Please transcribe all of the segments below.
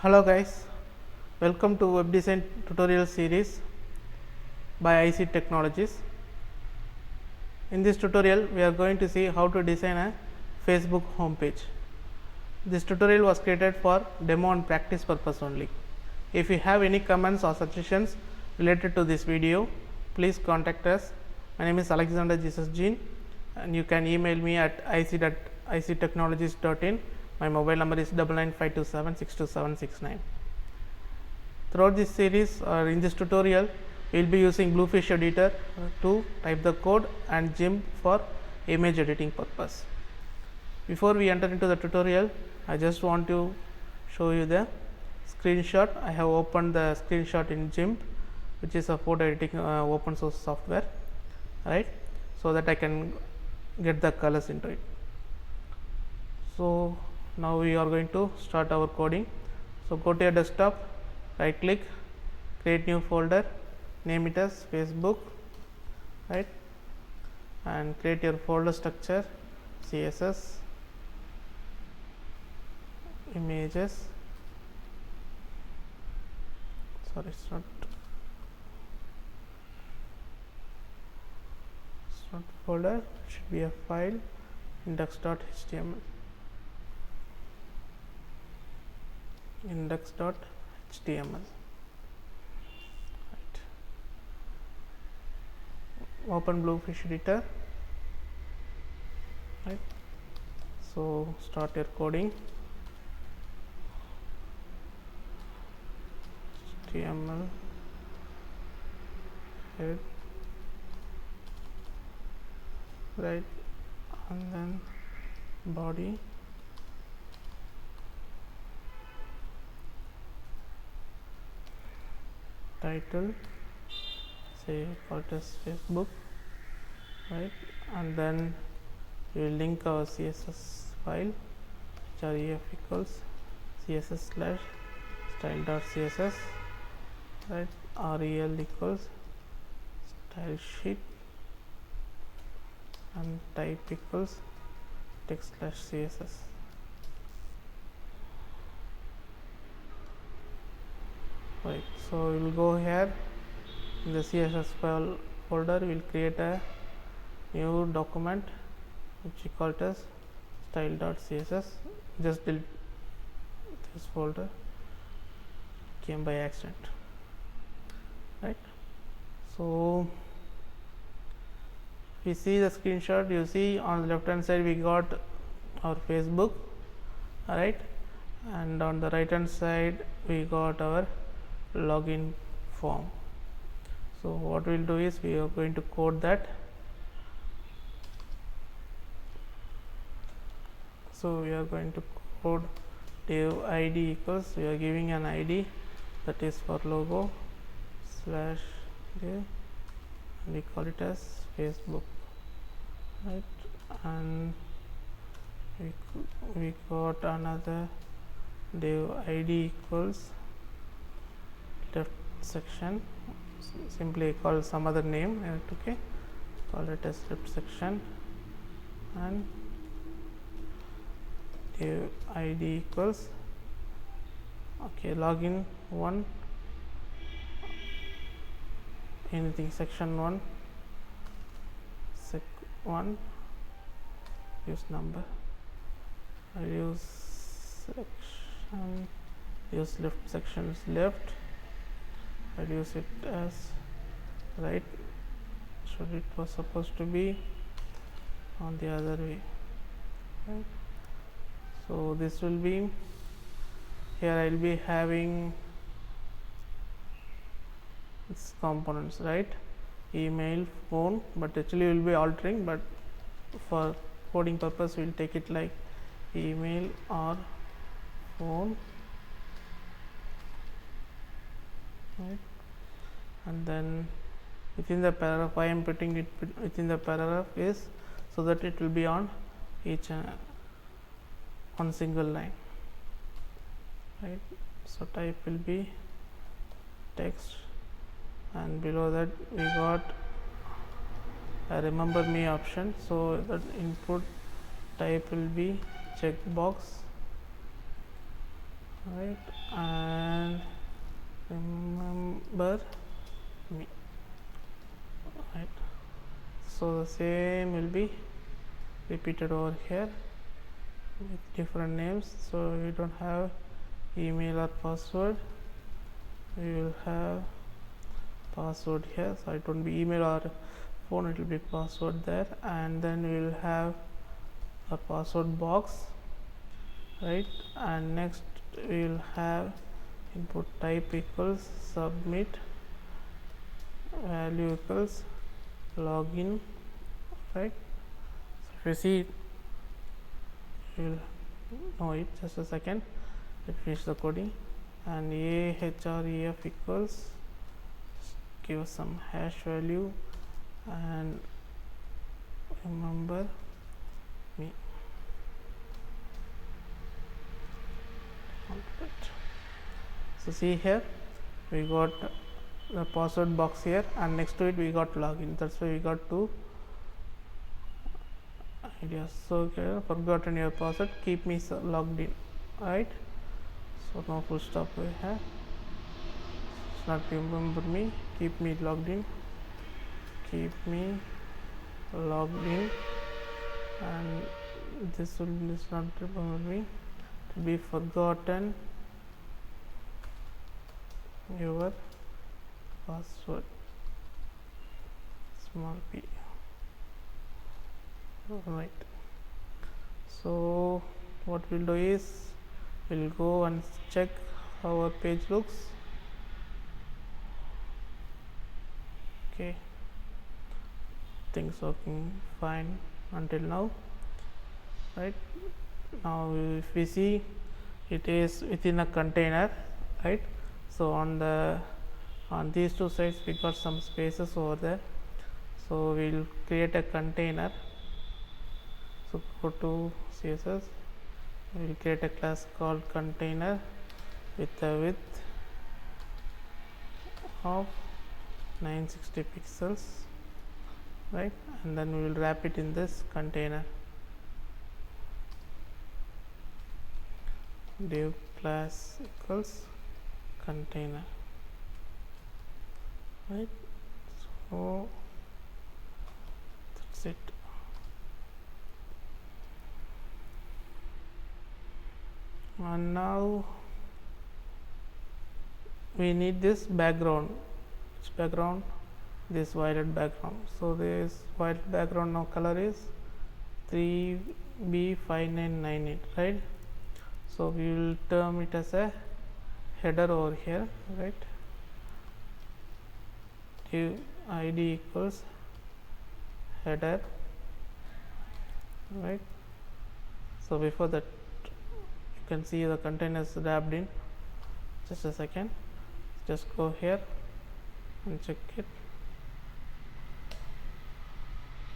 Hello guys, welcome to Webdesign tutorial series by IC Technologies. In this tutorial, we are going to see how to design a Facebook homepage. This tutorial was created for demo and practice purpose only. If you have any comments or suggestions related to this video, please contact us. My name is Alexander Jesus Jean and you can email me at ic@ictechnologies.in. My mobile number is 99527626769. Throughout this series or in this tutorial, we will be using Bluefish editor to type the code and GIMP for image editing purpose. Before we enter into the tutorial, I just want to show you the screenshot. I have opened the screenshot in GIMP, which is a photo editing open source software, right? So that I can get the colors into it. So now we are going to start our coding. So go to your desktop, right click, create new folder, name it as Facebook, right, and create your folder structure, CSS, images, sorry it's not folder, it should be a file, index.html, right. Open Bluefish editor, right. So start your coding. HTML head, right, and then body, title, say call it as Facebook, right, and then we will link our CSS file, ref equals css/style.css, right, rel equals style sheet, and type equals text/css. Right, so we will go here in the CSS file folder. We will create a new document which we call it as style.css. Just delete this folder, came by accident, right. So we see the screenshot, you see on the left hand side we got our Facebook, right, and on the right hand side we got our login form. So what we will do is we are going to code that. So we are going to code div id equals, we are giving an id that is for logo slash div, and we call it as Facebook, right, and we got another div id equals left section, simply call some other name, okay, call it as left section, and div id equals, okay, login 1, anything section 1, sec 1, use number, I use section, use left section is left, I use it as right, so it was supposed to be on the other way, right. So this will be, here I will be having its components, right, email, phone, but actually we will be altering, but for coding purpose we will take it like email or phone, right, and then within the paragraph, why I am putting it within the paragraph is so that it will be on each one single line, right. So type will be text, and below that we got a remember me option, so that input type will be checkbox, right, and remember me, right. So the same will be repeated over here with different names. So we don't have email or password, we will have password here, so it won't be email or phone, it will be password there, and then we will have a password box, right, and next we will have input type equals submit, value equals login, right. So if you see it, you will know it. Just a second, let me finish the coding. And ahref equals, give us some hash value and remember me. So see here, we got the password box here, and next to it we got login. That's why we got two ideas. So okay, forgotten your password, keep me logged in, right. So now full stop we have, it's not remember me, keep me logged in, keep me logged in, and this will be not remember me, to be forgotten your password, small p, right. So what we'll do is we'll go and check how our page looks. Okay, things working fine until now, right. Now if we see, it is within a container, right. So on these two sides we got some spaces over there, so we'll create a container. So go to CSS, we'll create a class called container with a width of 960 pixels, right, and then we will wrap it in this container. Div class equals container, right. So that's it. And now we need this background, this violet background. So this violet background now color is 3B5998, right. So we will term it as a header over here, right. Div id equals header, right. So before that, you can see the container is wrapped in. Just a second, just go here and check it.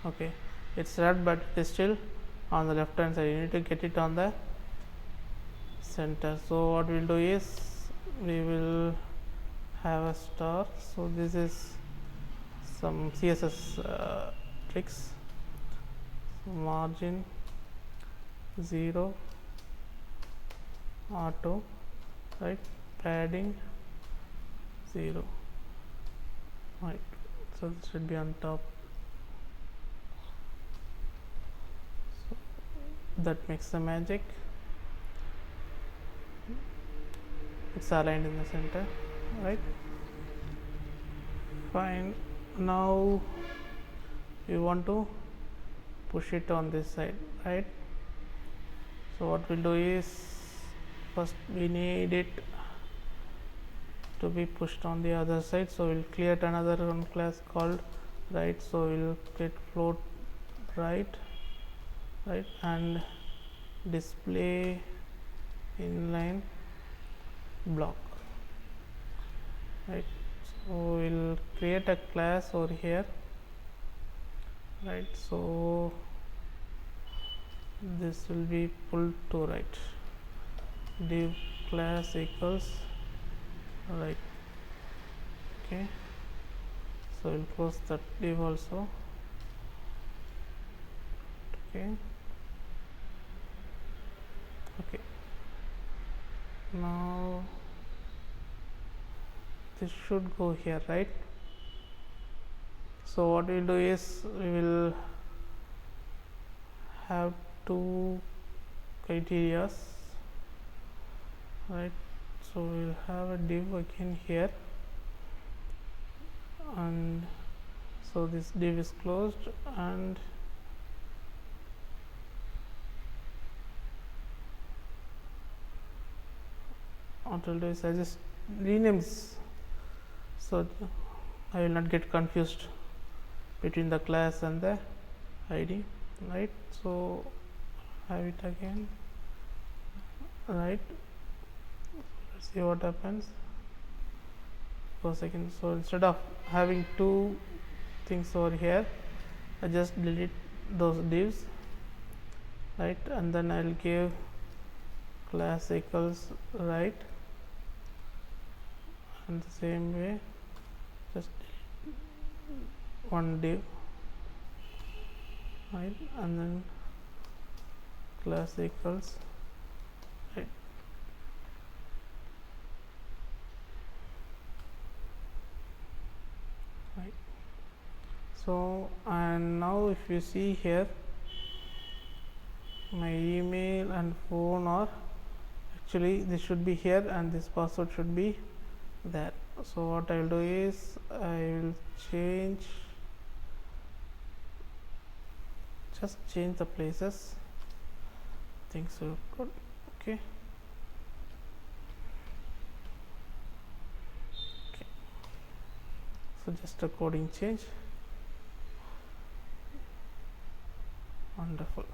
Okay, it's wrapped, but it is still on the left hand side. You need to get it on the center. So what we'll do is we will have a star. So this is some CSS tricks. So margin 0, auto, right, padding 0, right. So it should be on top. So that makes the magic. It's aligned in the center, right. Fine. Now we want to push it on this side, right. So what we'll do is, first we need it to be pushed on the other side. So we'll create another one class called right. So we'll create float right, and display inline block, right. So we'll create a class over here, right. So this will be pulled to right, div class equals right. Okay, so we'll close that div also. Okay, Now this should go here, right? So what we'll do is we will have two criterias, right? So we'll have a div again here, and so this div is closed, and what I'll do is I just rename this so I will not get confused between the class and the ID, right? So have it again, right? Let's see what happens for a second. So instead of having two things over here, I just delete those divs, right? And then I'll give class equals right, and the same way just one div, right? And then class equals right. Right. So and now if you see here, my email and phone are actually this should be here and this password should be there. So what I will do is I will just change the places, things are good. Okay. So just a coding change. Wonderful.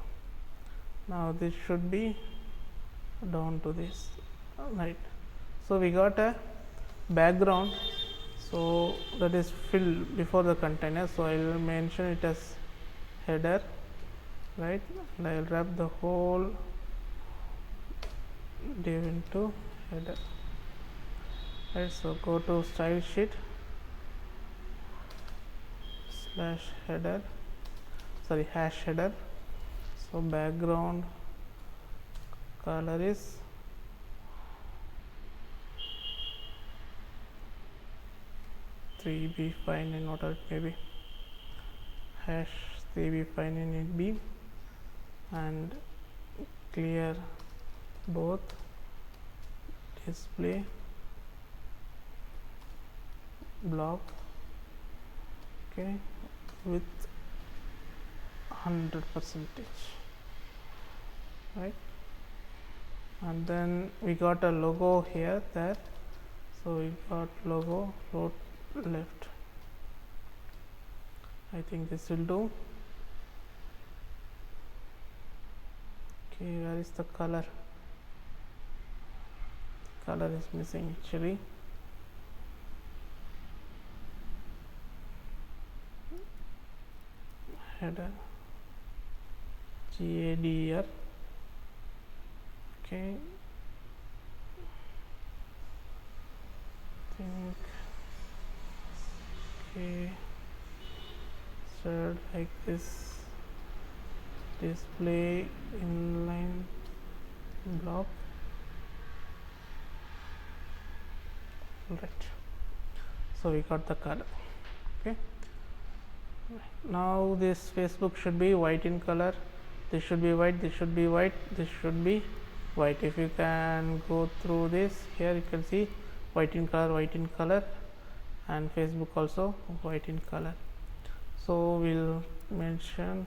Now this should be down to this, right? So we got a background, so that is filled before the container, so I will mention it as header, right? And I will wrap the whole div into header, right? So go to style sheet slash header, sorry, hash header. So background color is (3b) fine in whatever it may be, hash 3b fine in b, and clear both display block, okay, with 100%, right? And then we got a logo here, there, so we got logo row left. I think this will do. Okay, where is the color? Color is missing actually. Header GADR, okay, think okay, start like this, display inline block, right? So we got the color. Okay, now this Facebook should be white in color, this should be white, this should be white, this should be white. If you can go through this, here you can see white in color, and Facebook also white in color. So we'll mention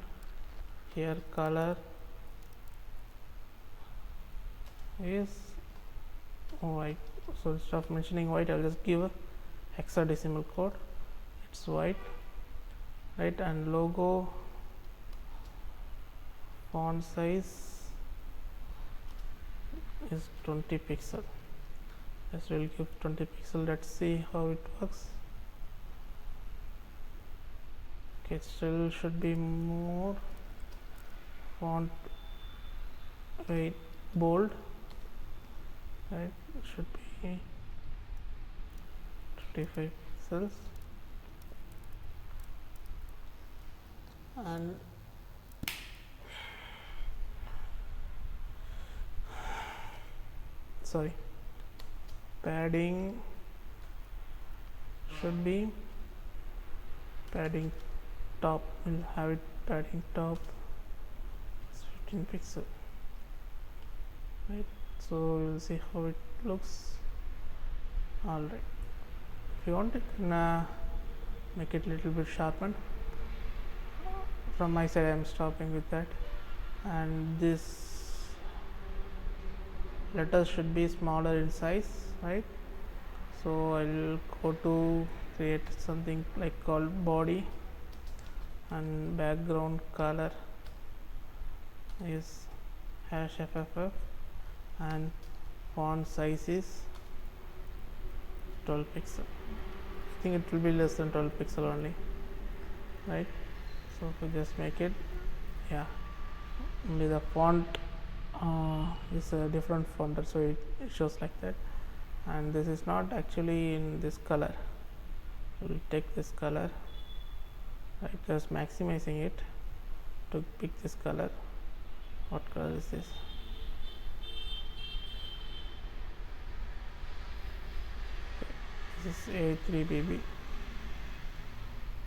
here color is white. So instead of mentioning white, I'll just give a hexadecimal code, it's white, right? And logo font size is 20 pixel. Yes, we'll give 20 pixel. Let's see how it works. Okay, it still should be more. Font weight bold, right? It should be 25 pixels, and sorry, padding should be padding top, we'll have it padding top 15 pixel, right? So you'll see how it looks. Alright, if you want, you can make it a little bit sharpened. From my side I am stopping with that, and this letters should be smaller in size, right? So I'll go to create something like called body, and background color is #FFF, and font size is 12 pixel. I think it will be less than 12 pixel only, right? So if we just make it, yeah, only the font is a different font, so it shows like that. And this is not actually in this color. We will take this color, right? Just maximizing it to pick this color. What color is this? This is A3BB.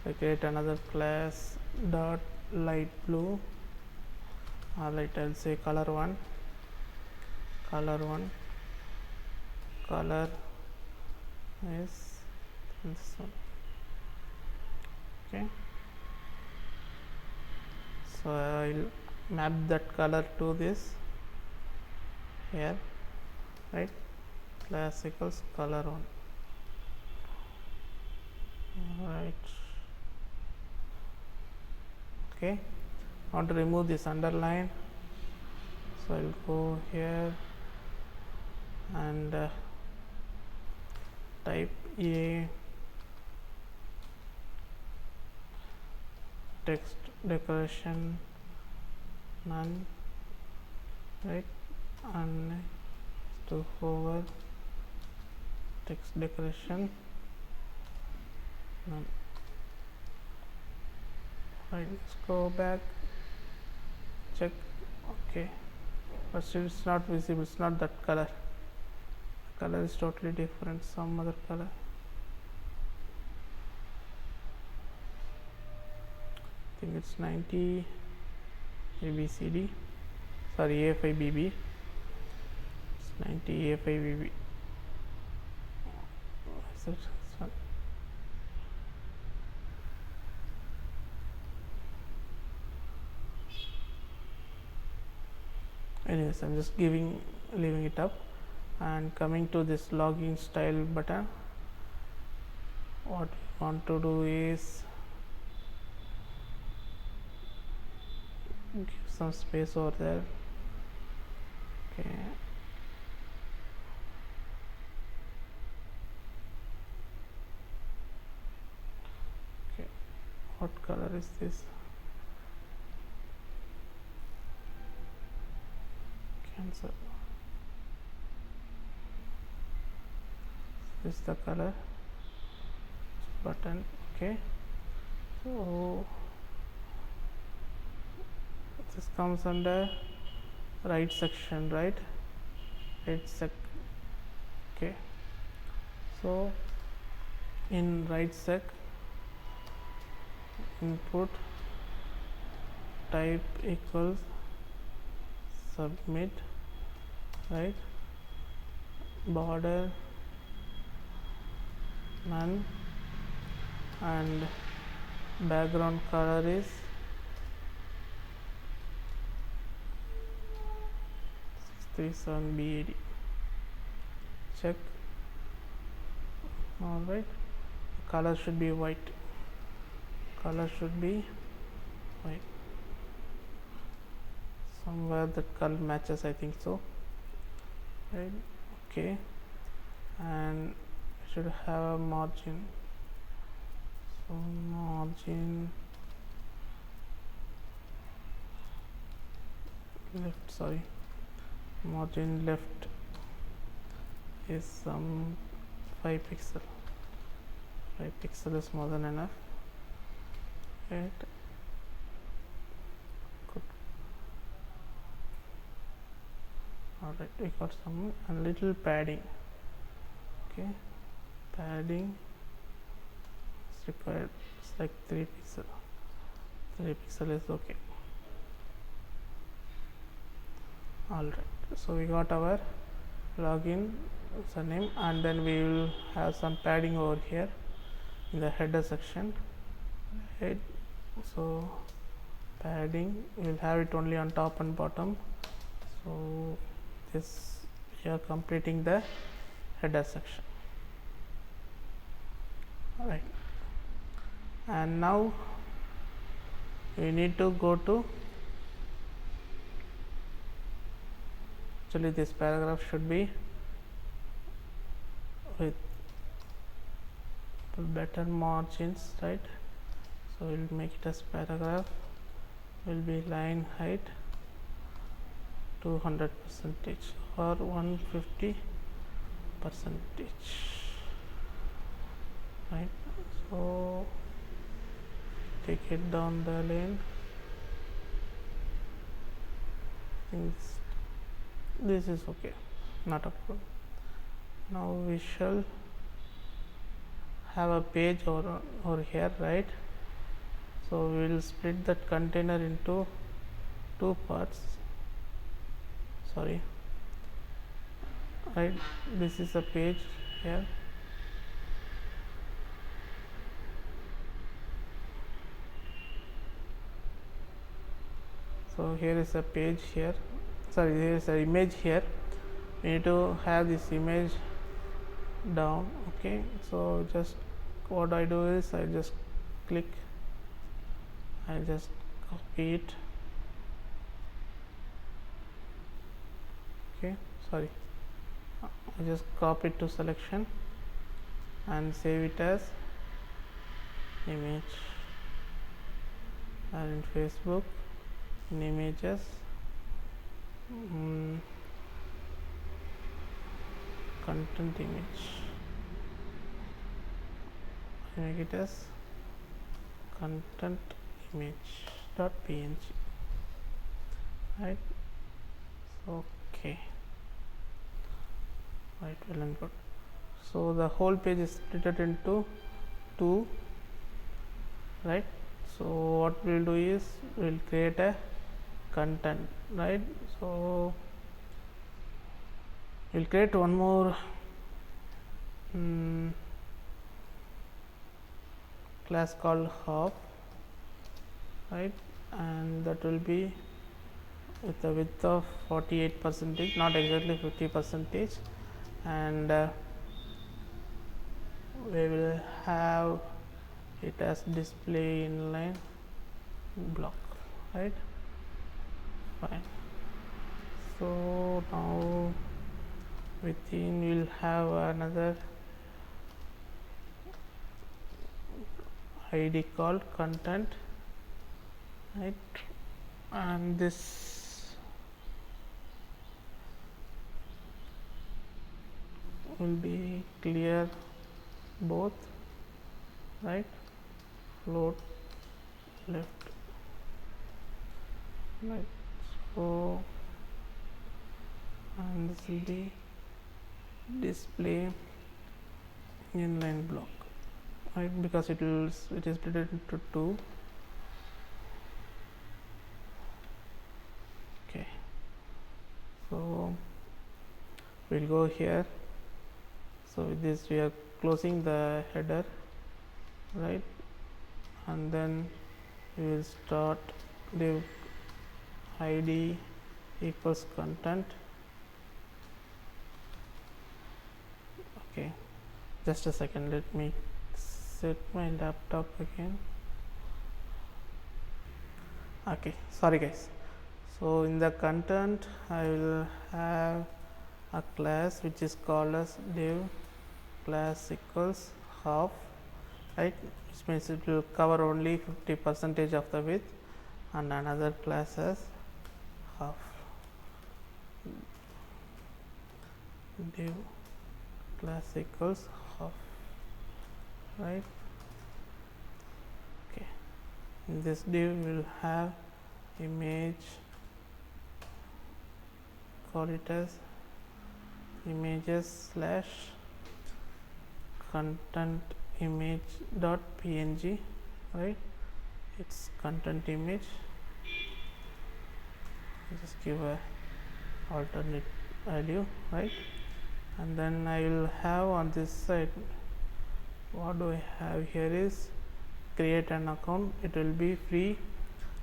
I create another class dot light blue. Alright, I'll say color 1, color is this one. Okay, so I'll map that color to this here, right? Class equals color 1. Right. Okay, I want to remove this underline, so I'll go here and type a text decoration none, right? And to hover text decoration none. Right, let's go back, check. Okay, but still it's not visible, it's not that color. The color is totally different, some other color. I think it's 90 ABCD, sorry, AFIBB. It's 90 AFIBB. Is it? Anyways, I'm just leaving it up, and coming to this login style button, what we want to do is give some space over there. Okay, what color is this? Cancel. This is the color button. Okay, so this comes under right section, right? Okay, so in right sec, input type equals submit, right? Border none, and background color is 637 BAD. Check. All right, color should be white. Somewhere the color matches, I think so, right? Okay, and I should have a margin, so margin left, sorry, margin left is some 5 pixel. 5 pixel is more than enough, right? Good. All right, we got some a little padding. Okay, padding is required. It's like 3 pixel. 3 pixel is okay. All right. So we got our login username, and then we will have some padding over here in the header section. Right. So padding, we'll have it only on top and bottom. So this, we are completing the header section. All right, and now we need to go to, actually this paragraph should be with better margins, right? So we'll make it as paragraph, will be line height 200% or 150%, right? So take it down the lane. This is okay, not a problem. Now we shall have a page over here, right? So we will split that container into 2 parts. Sorry, right? This is a page here. So here is a page here. Sorry, here is an image here. We need to have this image down. Okay, so just what I do is I just click, I just copy it. Okay, sorry, I just copy it to selection and save it as image, and in Facebook in images, content image, I make it as content image dot png, right? Okay, right, well and good. So the whole page is split into 2, right? So what we'll do is we'll create a content, right? So we'll create one more class called hop, right? And that will be with a width of 48%, not exactly 50%, and we will have it as display inline block, right? Fine. So now within we'll have another id called content, right? And this will be clear both, right? Float left, right? So and this will be display inline block, right? Because it is split into 2. Okay, so we'll go here. So with this we are closing the header, right? And then we will start div id equals content. Okay, just a second, let me set my laptop again. Okay, sorry guys. So in the content I will have a class which is called as div class equals half, right? Which means it will cover only 50% of the width, and another class as half, div class equals half, right? Okay, in this div we will have image, call it as images slash content image dot png, right? It's content image. Just give a alternate value, right? And then I will have on this side, what do I have here is create an account. It will be free,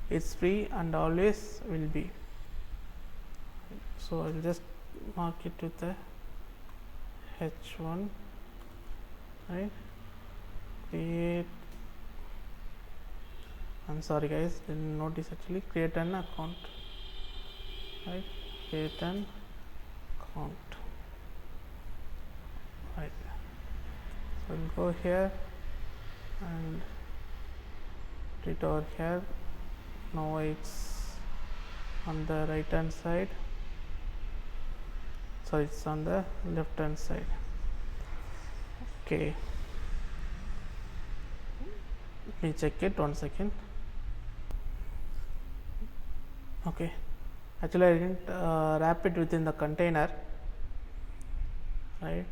it's free and always will be. So I will just mark it with the h1, right? Create, I'm sorry guys, didn't notice, actually create an account, right? Create an account, right? So we'll go here and put it over here. Now it's on the right hand side, so it's on the left hand side. Okay, let me check it 1 second. Okay, actually I didn't wrap it within the container, right?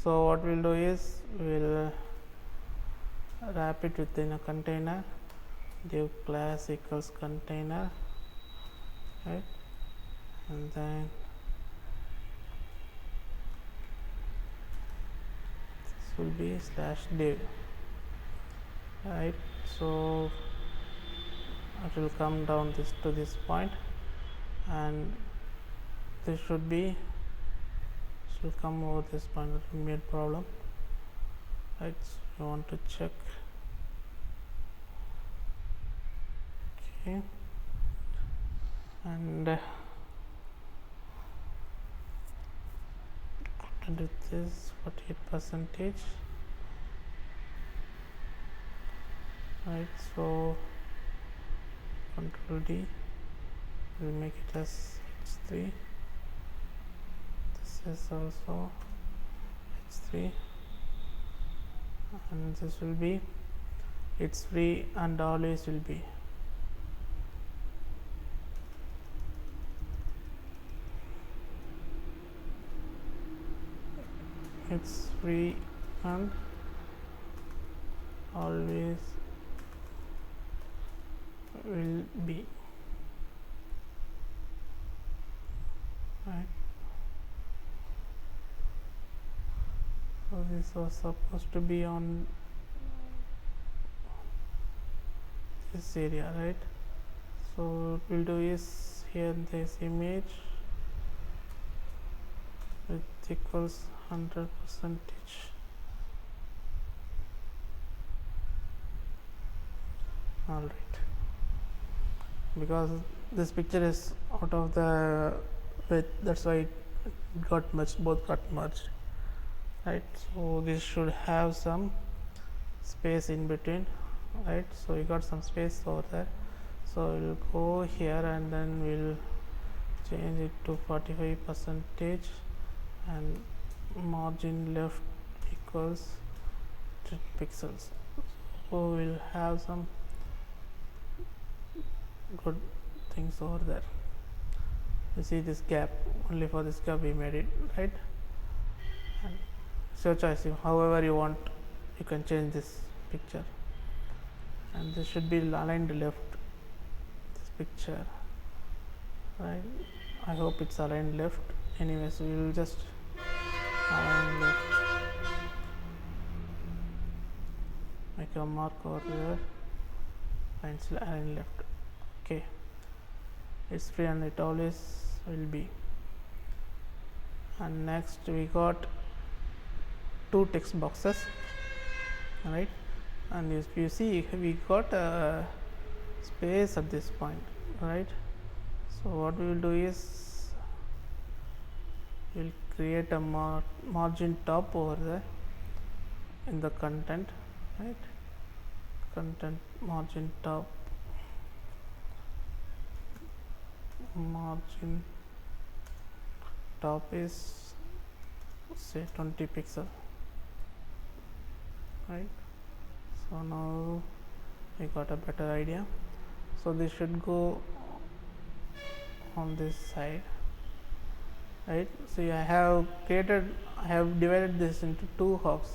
So what we'll do is we'll wrap it within a container, div class equals container, right? And then this will be slash div, right? So it will come down this to this point, and this should come over this point. That will be a problem, right? So you want to check. Okay, and with this 48%, right? So Control D will make it as h3. This is also h3, and this will be it's free and always will be. It's free and always will be, right? So this was supposed to be on this area, right? So what we'll do is here this image with equals 100%. All right, because this picture is out of the width, that's why it got merged, both got merged, right? So this should have some space in between, right? So we got some space over there, so we'll go here and then we'll change it to 45% and margin left equals 10 pixels. So we'll have some good things over there. You see this gap, only for this gap we made it, right? And it's your choice, however you want you can change this picture, and this should be aligned left, this picture, right? I hope it's aligned left. Anyways, we will just align left, make a mark over there and align left. Okay, it's free and it always will be. And next we got two text boxes, right? And if you see, we got a space at this point, right? So what we will do is we'll create a margin top over there in the content, right? Content margin top, margin top is say 20 pixel, right? So now we got a better idea. So this should go on this side, right? So I have divided this into two halves,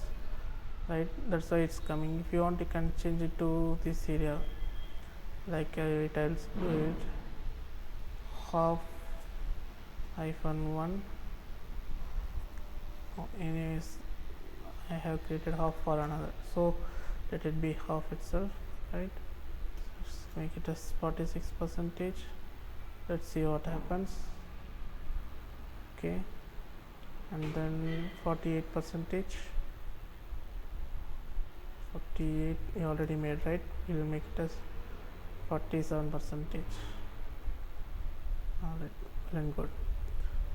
right? That's why it's coming. If you want, you can change it to this area, like it will do it half -1. Anyways, I have created half for another, so let it be half itself, right? Let's make it as 46%. Let's see what happens. Okay, and then 48%. 48 you already made, right? We will make it as 47%. Alright, well and good.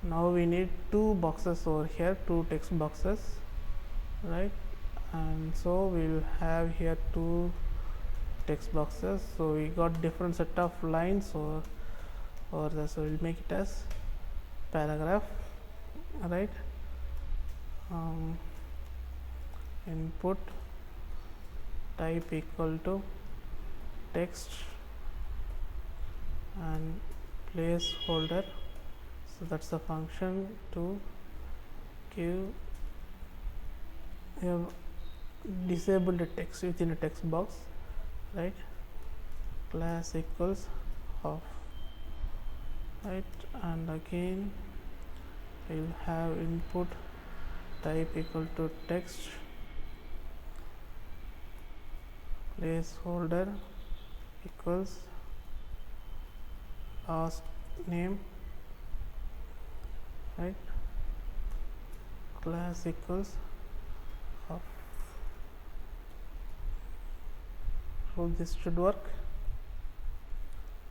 Now we need two boxes over here, two text boxes, right? And so we'll have here two text boxes. So we got different set of lines over there, so we'll make it as paragraph, right? Input type equal to text and placeholder. So that's the function to give disable the text within a text box, right? Class equals off, right? And again we'll have input type equal to text, placeholder equals last name, right? Class equals off. So this should work.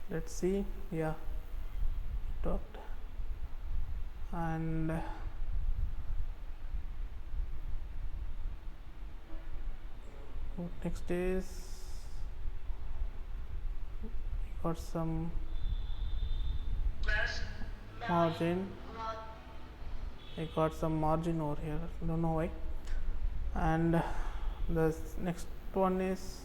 Let's see. Yeah, it worked. And what next is, we got some margin. I got some margin over here, don't know why. And the next one is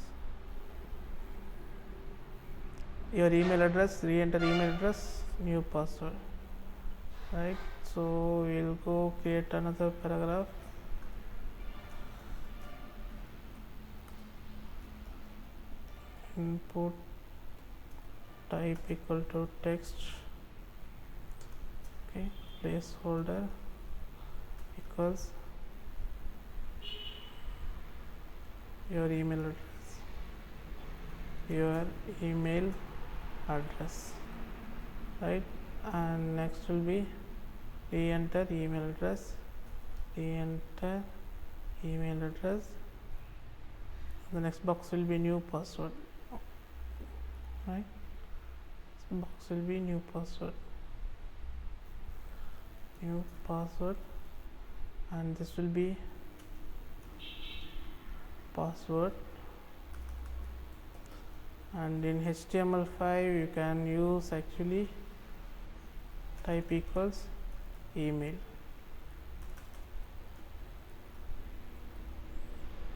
your email address, re-enter email address, new password, right? So we'll go create another paragraph. Input type equal to text, okay, placeholder equals your email address, right? And next will be re-enter email address, re-enter email address. The next box will be new password, right? This box will be new password, and this will be password. And in HTML5 you can use actually type equals email,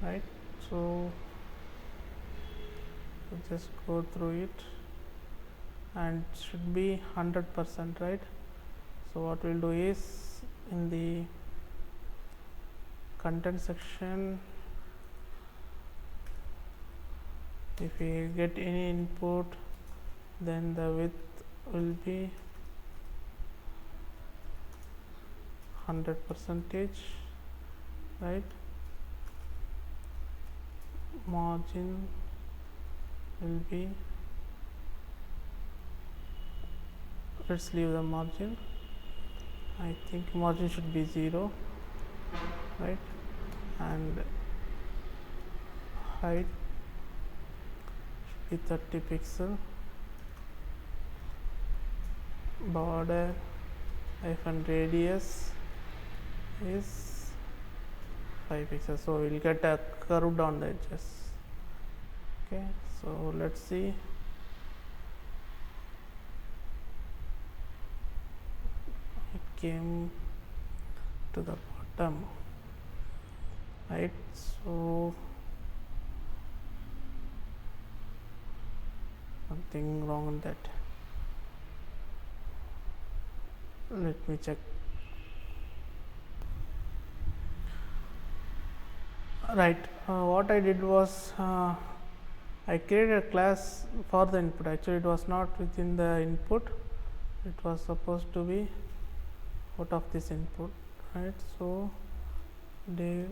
right? So just go through it, and it should be 100%, right? So what we'll do is, in the content section, if we get any input, then the width will be 100%, right? Margin will be, let's leave the margin. I think margin should be 0, right? And height should be 30 pixel. Border hyphen radius is 5 pixels, so we'll get a curved on the edges. Okay, so let's see. It came to the bottom, right? So something wrong in that. Let me check. Right. What I did was I created a class for the input. Actually, it was not within the input. It was supposed to be out of this input. Right. So div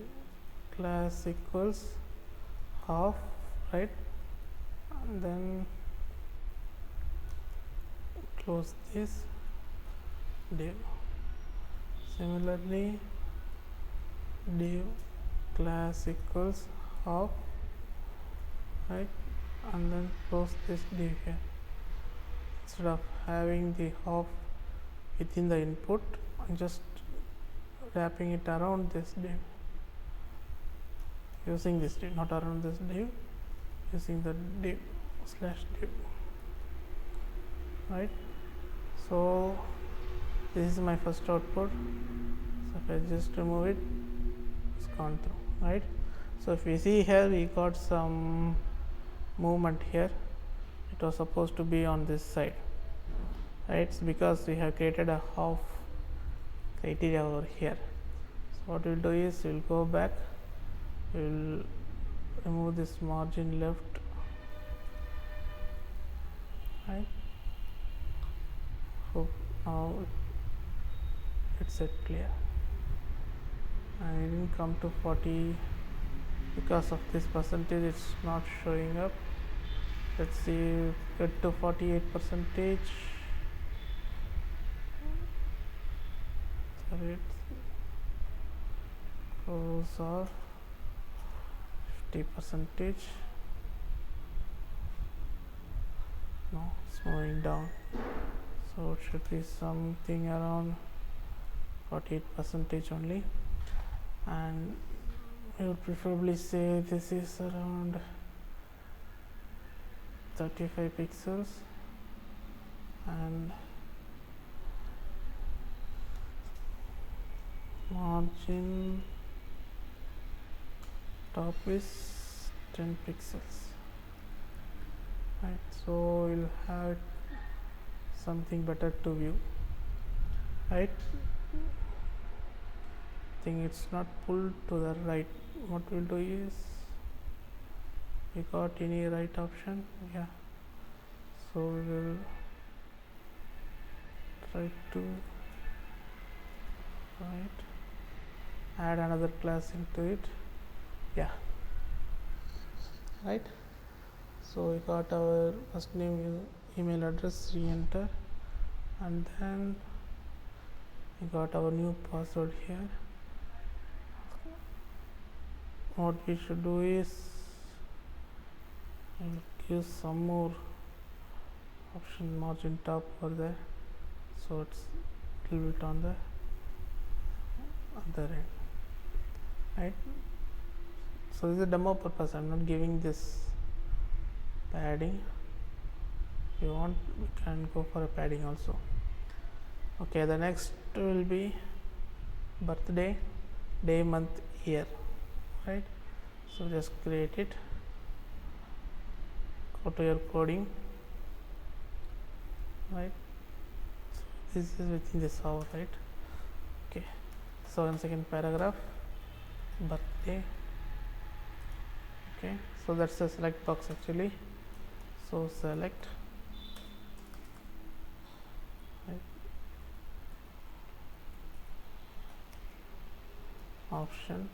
class equals half. Right. And then close this div. Similarly, div class equals half, right, and then close this div here. Instead of having the half within the input, I'm just wrapping it around this div, using this div, not around this div, using the div slash div, right. So this is my first output. So if I just remove it, it's gone through, right. So if we see here, we got some movement here. It was supposed to be on this side, right. It's because we have created a half criteria over here. So what we'll do is we'll go back, we'll remove this margin left, right. So now it's set clear. I didn't come to 40 because of this percentage, it's not showing up. Let's see, get to 48%. Sorry, close or 50%. No, it's moving down. So it should be something around 48% only, and I would preferably say this is around 35 pixels, and margin top is 10 pixels, right. So we'll have something better to view, right. I think it's not pulled to the right. What we'll do is, we got any right option, yeah, so we will try to add another class into it, yeah, right. So we got our first name, email address, re-enter, and then we got our new password here. What we should do is give some more option, margin top over there, so it's a little bit on the other end, right. So this is a demo purpose, I'm not giving this padding. If you want, we can go for a padding also. Okay, the next will be birthday, day, month, year, right. So just create it, go to your coding, right. So this is within this hour, right. Okay, so in second paragraph, birthday, okay. So that's the select box actually, so select, right. Option,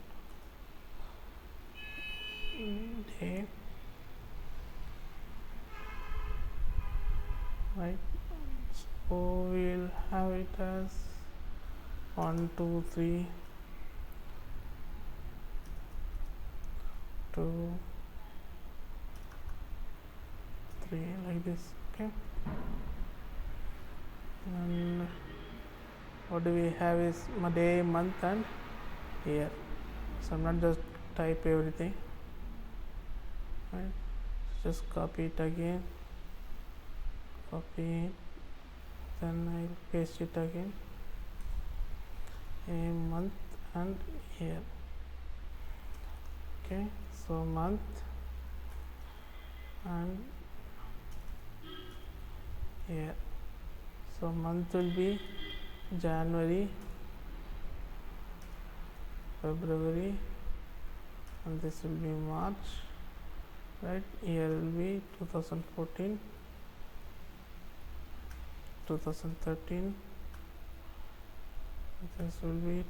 day, right. So we'll have it as 1 2 3 2 3 like this, okay. And what do we have is my day, month, and year. So I'm not just type everything, right. Just copy it again, copy it, then I'll paste it again, a month and year, okay. So month and year. So month will be January, February, and this will be March, right? Here will be 2014, 2013, this will be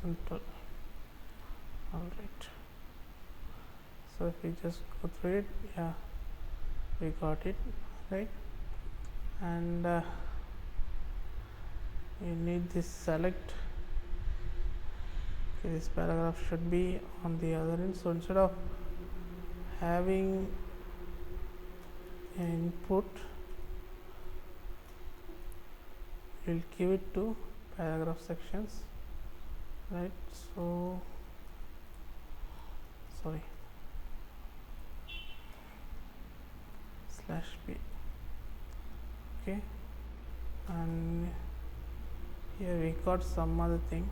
2012. Alright, so if we just go through it, yeah, we got it, right? And you need this select. Okay, this paragraph should be on the other end, so instead of having an input, we'll give it to paragraph sections, right? So sorry, /p. Okay, and here we got some other thing,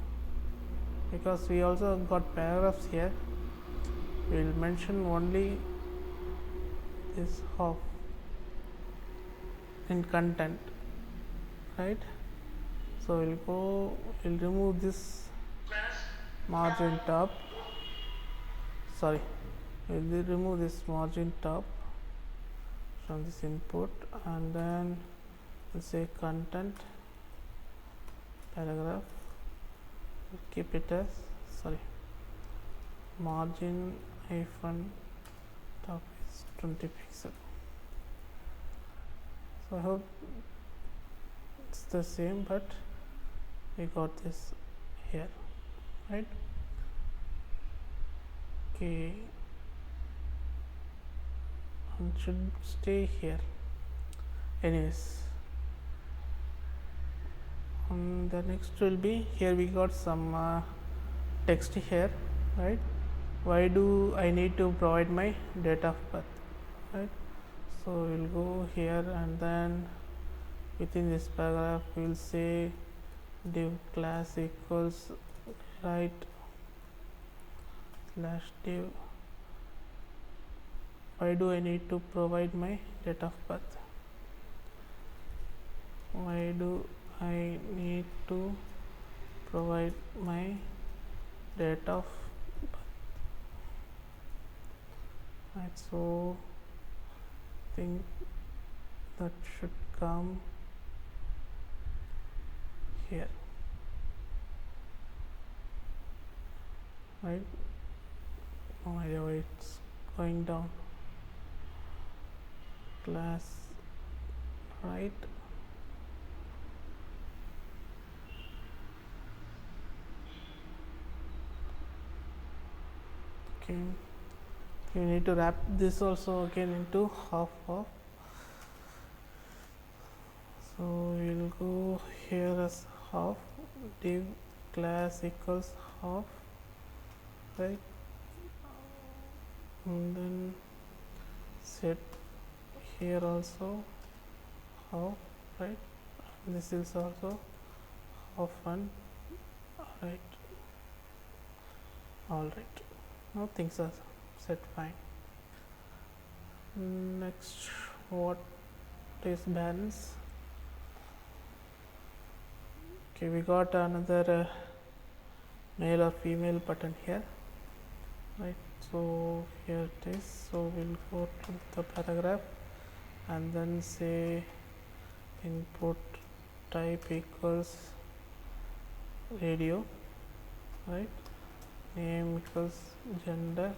because we also got paragraphs here. We'll mention only this half in content, right? So we'll remove this margin top, sorry, we'll remove this margin top from this input, and then we'll say content paragraph, we'll keep it as, sorry, margin hyphen top is 20 pixel. So I hope it's the same, but we got this here, right? Okay, and should stay here anyways. The next will be, here we got some text here, right? Why do I need to provide my date of birth, right? So we'll go here, and then within this paragraph we will say div class equals right /div. Why do I need to provide my date of birth? Why do I need to provide my date of birth? Right, so I think that should come here, right? No idea why it's going down. Class right, okay, you need to wrap this also again into half of, so we'll go here as half, div class equals half, right? And then set here also half, right? And this is also half one, right? All right, now things are set fine. Next, what is balance? Okay, we got another male or female button here, right? So here it is. So we'll go to the paragraph and then say input type equals radio, right? Name equals gender,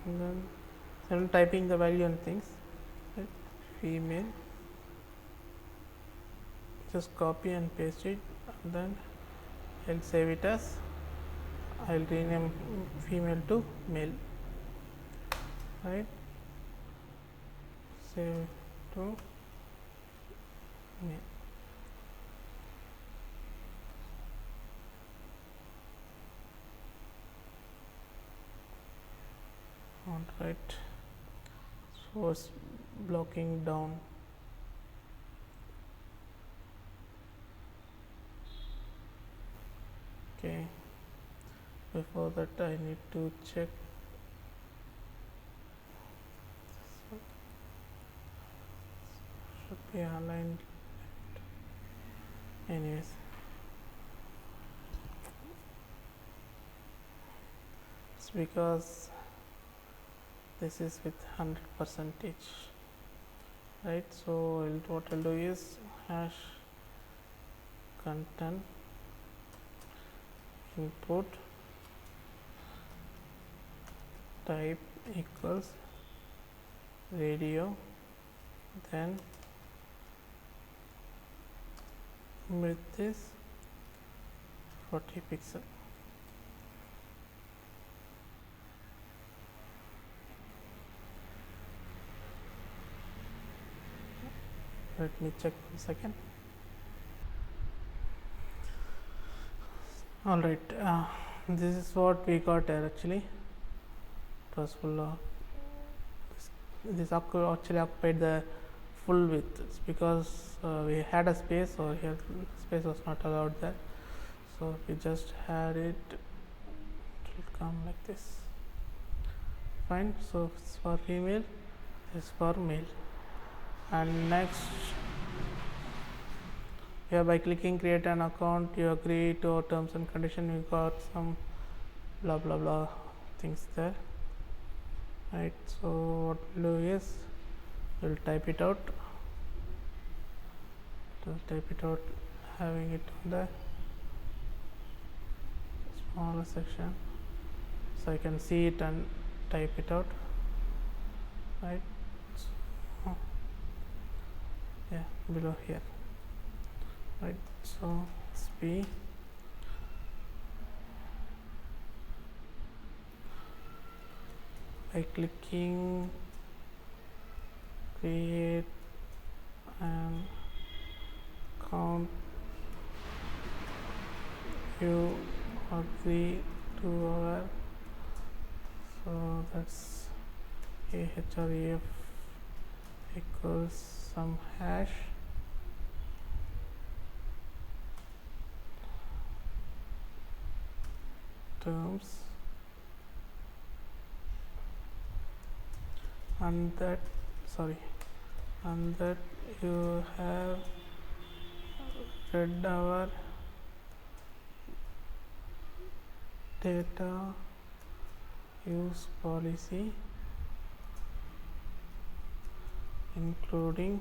and then I'm typing the value and things, right? Female, just copy and paste it, and then I'll save it as, I'll rename female to male, right? Save to male. All right, so it's blocking down. Okay, before that I need to check should be aligned left. Anyways, because this is with 100 percentage, right? So what I'll do is hash content input type equals radio, then width is 40 pixel. Let me check 1 second. All right, this is what we got here. Actually, it was full. This actually occupied the full width. It's because we had a space, or here space was not allowed there. So we just had it. It will come like this. Fine. So it's for female. This is for male. And next, here by clicking create an account, you agree to our terms and condition. You got some blah blah blah things there, right? So what we'll do is we'll type it out. Having it on the smaller section, so I can see it and type it out, right? So, yeah, below here, right? So it's B. By clicking create and count, you agree to our, so that's ahref equals some hash terms, and that you have read our data use policy, including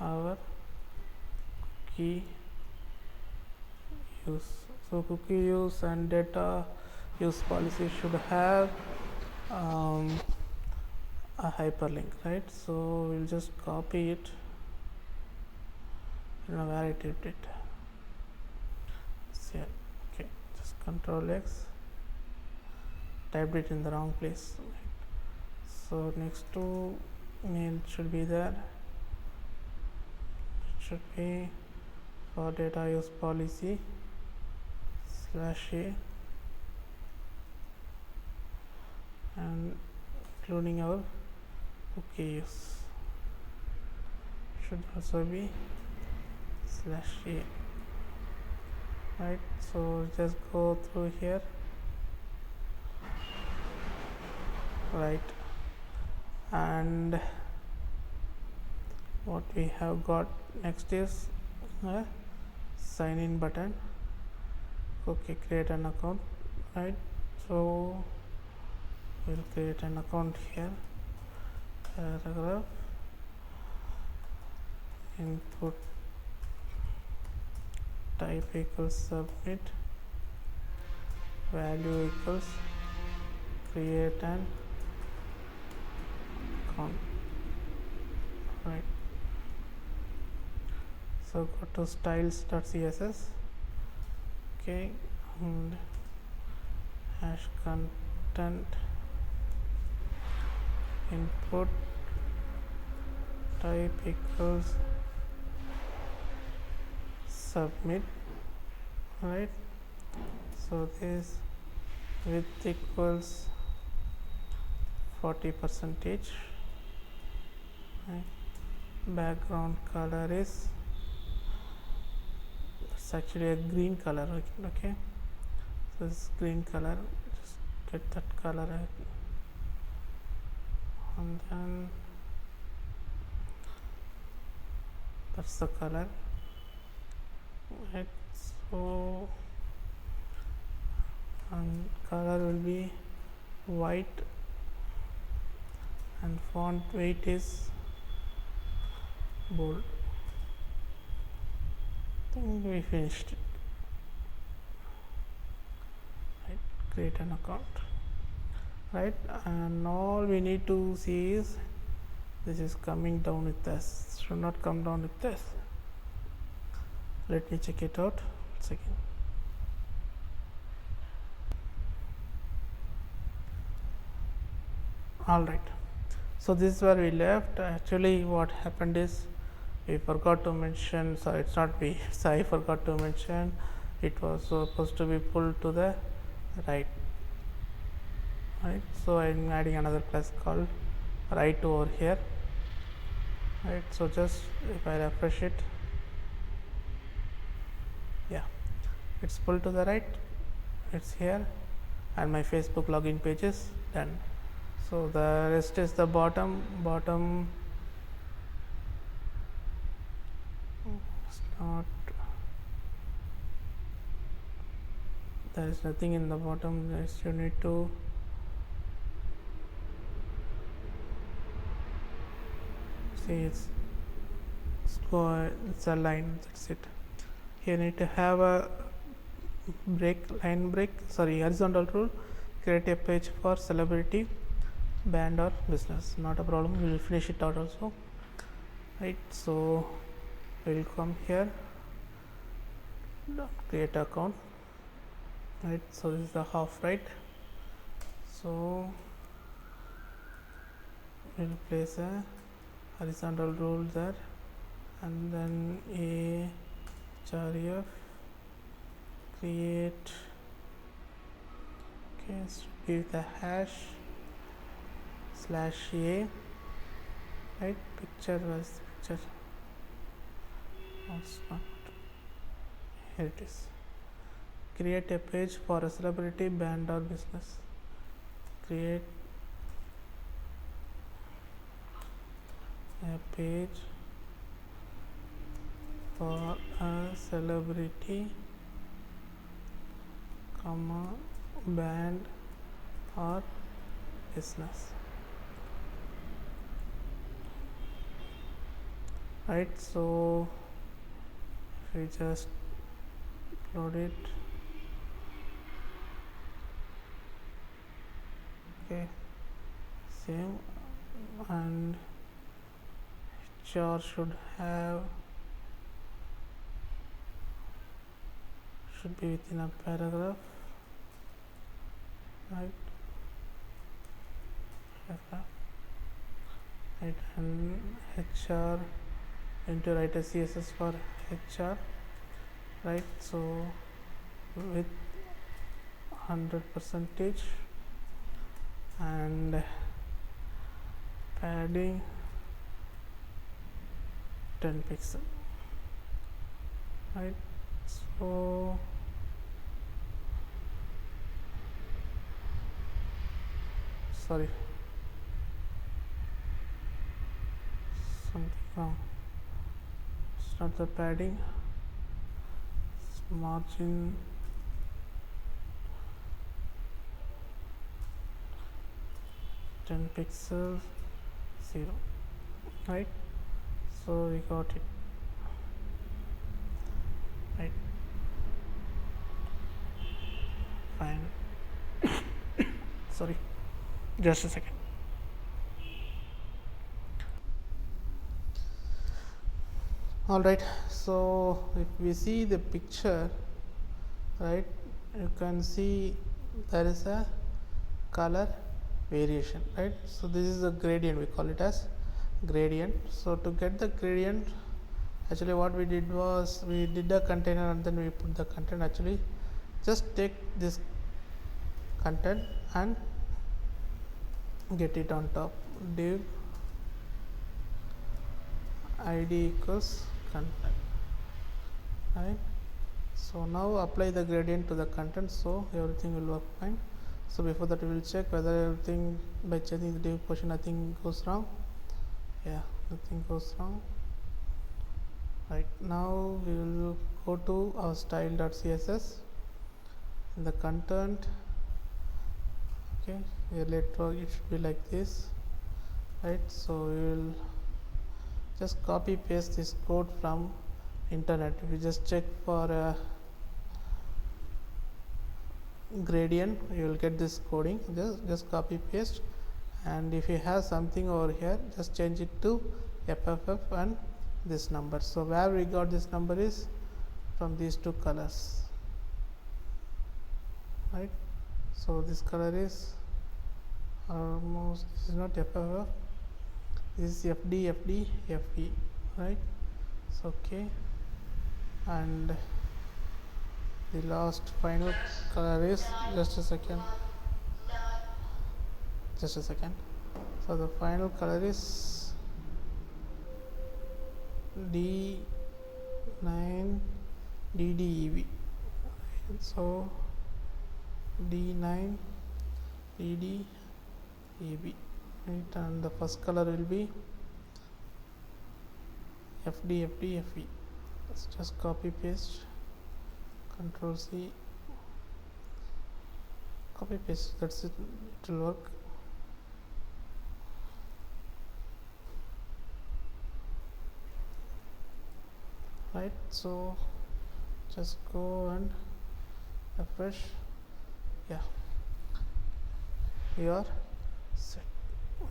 our cookie use. So cookie use and data use policy should have a hyperlink, right? So we'll just copy it. I don't know where I typed it. It's here. Okay, just Control X. Typed it in the wrong place. So next to mail should be there. It should be for data use policy /a and including our cookie use should also be /a, right? So just go through here, right? And what we have got next is a sign in button. Okay, create an account, right? So we'll create an account here. Paragraph input type equals submit, value equals create an account, right? So go to styles.css, okay, and hash content input type equals submit, right? So this width equals 40 percentage, right? Background color is, it's actually a green color, okay? So this green color, just get that color, and then that's the color, right? So and color will be white and font weight is bold. I think we finished it. Right, create an account. Right, and all we need to see is this is coming down with this, should not come down with this. Let me check it out. Second. All right, so this is where we left. Actually what happened is we forgot to mention, so it's not we, so I forgot to mention it was supposed to be pulled to the right. Right, so I'm adding another class called right over here. Right, so just if I refresh it, yeah, it's pulled to the right, it's here, and my Facebook login page is done. So the rest is the bottom. It's not, there is nothing in the bottom. Yes, you need to see it's a line, that's it. Here you need to have a horizontal rule. Create a page for celebrity, band or business, not a problem, we will finish it out also. Right, so we will come here, create account. Right, so this is the half, right, so we will place a horizontal rule there, and then a href create, okay, so give the hash /a, right, picture was picture, it's not, here it is. Create a page for a celebrity, band or business. Create a page for a celebrity, comma, band or business. Right, so if we just upload it, okay, same, and HR should be within a paragraph, right, right, and HR into write a CSS for HR, right, so with 100% and padding 10 pixel, right, so sorry, something wrong, it's not the padding, it's margin 10 pixels 0, right, so we got it, right, fine. Sorry, just a second. All right, so if we see the picture, right, you can see there is a color variation, right, so this is a gradient, we call it as gradient. So to get the gradient, actually what we did was we did a container and then we put the content. Actually just take this content and get it on top, div id equals content, right, so now apply the gradient to the content, so everything will work fine. So before that we will check whether everything, by changing the div position, nothing goes wrong. Yeah, nothing goes wrong. Right, now we will go to our style.css. In the content Okay, electro it should be like this, right? So we will just copy paste this code from internet. If you just check for a gradient, you will get this coding. Just copy paste, and if you have something over here, just change it to FFF and this number. So where we got this number is from these two colors, right? So this color is almost, this is not FFF, this is FD, FD, FE, right? So okay, and the last final color is, just a second, so the final color is D9 DDEV. So D9 DDEV, right? And the first color will be FD, FD, FE. Let's just copy paste, Control C, copy paste, that's it, it will work. Right, so just go and refresh. Yeah, you are set,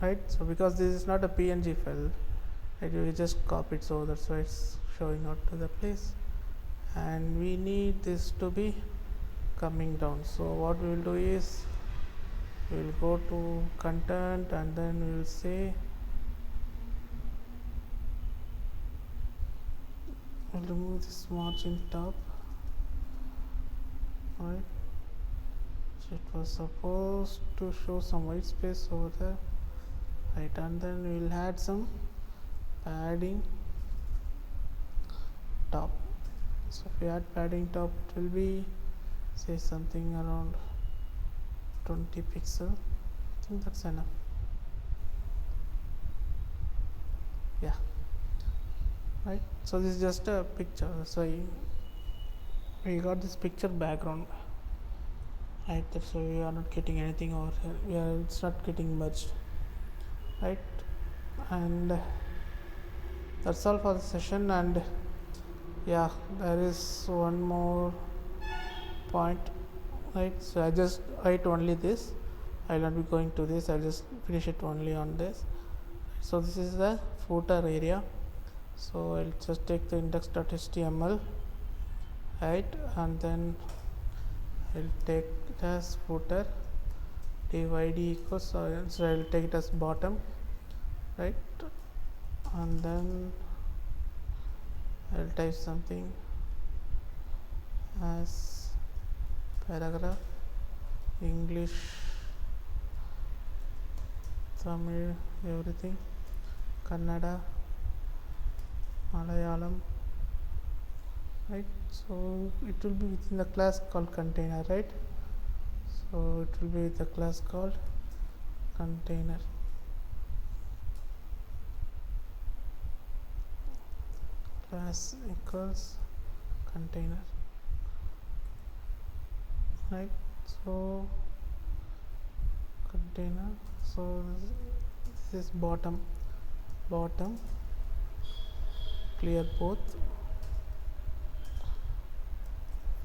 right? So because this is not a PNG file, right, we just copy it, so that's why it's showing out to the place, and we need this to be coming down. So what we will do is we will go to content, and then we will say we'll remove this margin top, right? So it was supposed to show some white space over there, right? And then we will add some padding top. So if we add padding top, it will be, say, something around 20 pixel. I think that's enough. Yeah, right? So this is just a picture, so we got this picture background, right? So we are not getting anything over here, it's not getting merged, right? And that's all for the session. And yeah, there is one more point, right? So I just write only this, I will not be going to this, I'll just finish it only on this. So this is the footer area, so I'll just take the index.html, right, and then I'll take it as footer, div id equals, so I'll take it as bottom, right, and then I'll type something as paragraph, English, Tamil, everything, Kannada, Malayalam, right? So it will be within the class called container, right? So it will be with the class called container. Class equals container, right? So container, so this is bottom, clear both,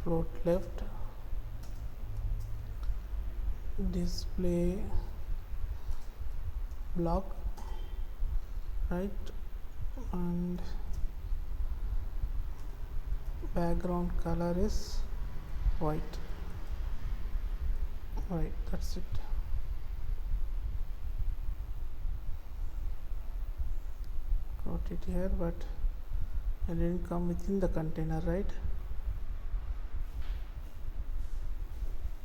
float left, display block, right, and background color is white, right? That's it. Wrote it here, but it didn't come within the container, right?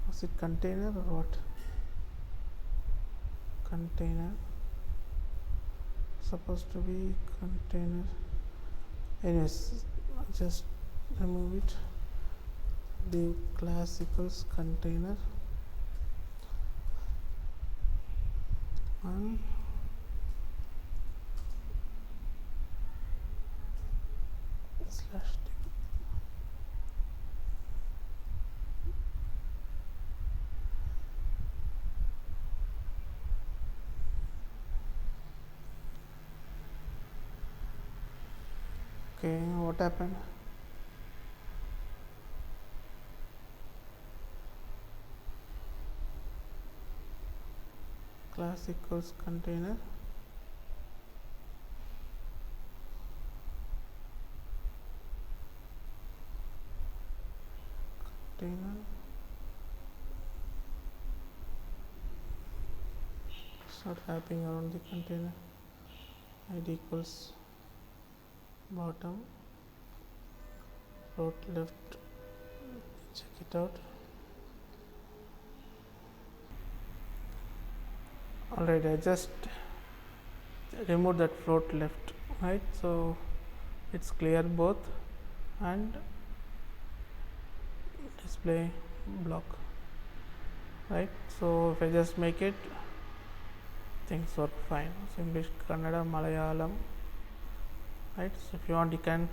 Was it container or what? Container, supposed to be container. Anyways, just remove it. Div class equals container, and slash div. Okay, what happened? Class equals container. Container. Start wrapping around the container. Id equals bottom. Float left. Check it out. Alright, I just remove that float left, right? So it's clear both and display block, right? So if I just make it, things work fine. So English, Kannada, Malayalam, right? So if you want, you can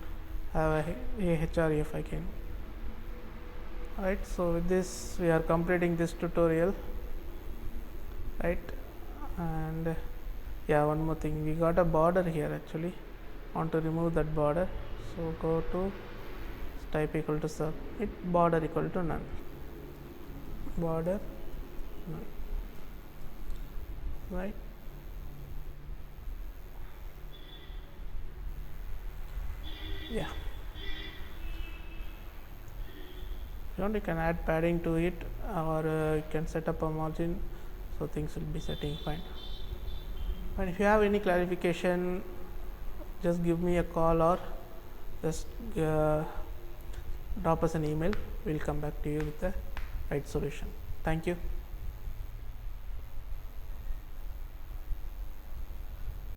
have a href again, right? So with this, we are completing this tutorial, right? And yeah, one more thing, we got a border here actually. Want to remove that border, so go to type equal to submit, border equal to none, border none, right? Yeah, if you want, you can add padding to it, or you can set up a margin, so things will be setting fine. And if you have any clarification, just give me a call or just drop us an email. We'll come back to you with the right solution. Thank you.